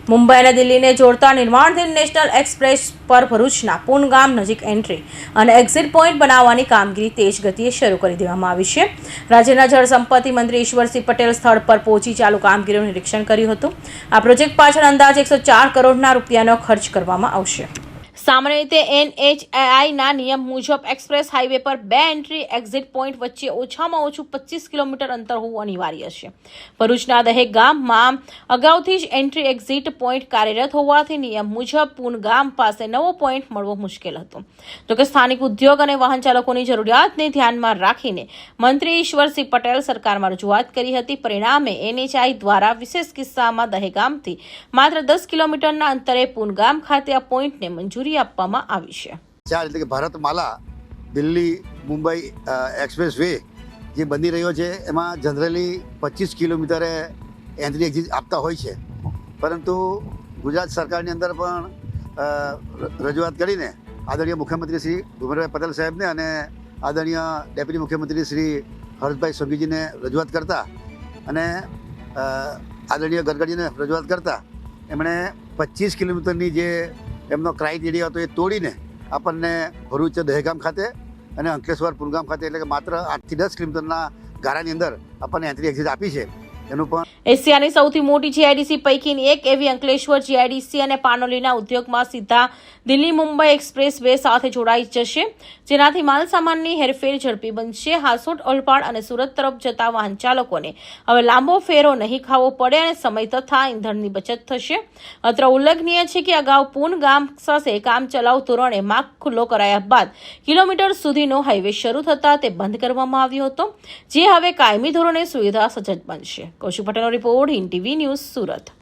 મુંબઈ અને દિલ્હીને જોડતા નિર્માણધીન national express પર ભરૂચના પૂન ગામ નજીક એન્ટ્રી અને એક્ઝિટ પોઈન્ટ બનાવવાની કામગીરી તેજ ગતિએ શરૂ કરી દેવામાં આવી છે। રાજ્યના જળસંપત્તિ મંત્રી ઈશ્વરસિંહ પટેલ સ્થળ પર પહોંચી ચાલુ કામગીરીનું નિરીક્ષણ કર્યું હતું। આ પ્રોજેક્ટ પાછળ અંદાજે 104 કરોડના રૂપિયાનો ખર્ચ કરવામાં આવશે। સામાન્ય રીતે NHAIના નિયમ મુજબ એક્સપ્રેસ હાઈવે પર 2 એન્ટ્રી એક્ઝિટ પોઈન્ટ વચ્ચે ઓછામાં ઓછું 25 કિલોમીટર અંતર હોવું અનિવાર્ય છે। ભરૂચના દહેક ગામમાં અગાઉથી જ એન્ટ્રી એક્ઝિટ પોઈન્ટ કાર્યરત હોવાથી નિયમ મુજબ પૂન ગામ પાસે નવો પોઈન્ટ મળવો મુશ્કેલ હતો। જોકે સ્થાનિક ઉદ્યોગ અને વાહન ચાલકોની જરૂરિયાતને ધ્યાનમાં રાખીને મંત્રી ઈશ્વરસિંહ પટેલ સરકારમાં રજૂઆત કરી હતી। પરિણામે NHAI દ્વારા વિશેષ કિસ્સામાં દહેગામથી માત્ર 10 કિલોમીટરના અંતરે પૂન ગામ ખાતે આ પોઈન્ટને મંજૂરી આપવામાં આવી છે। એટલે કે ભારતમાલા દિલ્હી મુંબઈ એક્સપ્રેસ વે જે બની રહ્યો છે એમાં જનરલી 25 કિલોમીટરે એન્ટ્રી એક્ઝિટ આપતા હોય છે, પરંતુ ગુજરાત સરકારની અંદર પણ રજૂઆત કરીને આદરણીય મુખ્યમંત્રી શ્રી ભૂપેન્દ્રભાઈ પટેલ સાહેબને અને આદરણીય ડેપ્યુટી મુખ્યમંત્રી શ્રી હર્ષભાઈ સંઘવીજીને રજૂઆત કરતા અને આદરણીય ગડકરીજીને રજૂઆત કરતા એમણે 25 કિલોમીટરની જે એમનો ક્રાઇટેરિયા હતો એ તોડીને આપણને ભરૂચ દહેગામ ખાતે અને અંકલેશ્વર પુલગામ ખાતે એટલે કે માત્ર 8 થી 10 કિલોમીટરના ગાળાની અંદર આપણને એન્ટ્રી એક્ઝિટ આપી છે। એનું પણ એશિયાની સૌથી મોટી GIDC પૈકીની એક એવી અંકલેશ્વર GIDC અને પાનોલીના ઉદ્યોગમાં સીધા દિલ્હી મુંબઈ એક્સપ્રેસ વે સાથે જોડાઈ જશે, જેનાથી માલસામાનની હેરફેર ઝડપી બનશે। હાસોટ, ઓલપાડ અને સુરત તરફ જતા વાહન ચાલકોને હવે લાંબો ફેરો નહીં ખાવો પડે અને સમય તથા ઇંધણની બચત થશે। અત્રે ઉલ્લેખનીય છે કે અગાઉ પૂન ગામ સાથે કામ ચલાઉ ધોરણે માર્ગ ખુલ્લો કરાયા બાદ કિલોમીટર સુધીનો હાઈવે શરૂ થતાં તે બંધ કરવામાં આવ્યો હતો, જે હવે કાયમી ધોરણે સુવિધા સજ્જ બનશે। કૌશિક પટેલનો report, Hind TV news, Surat.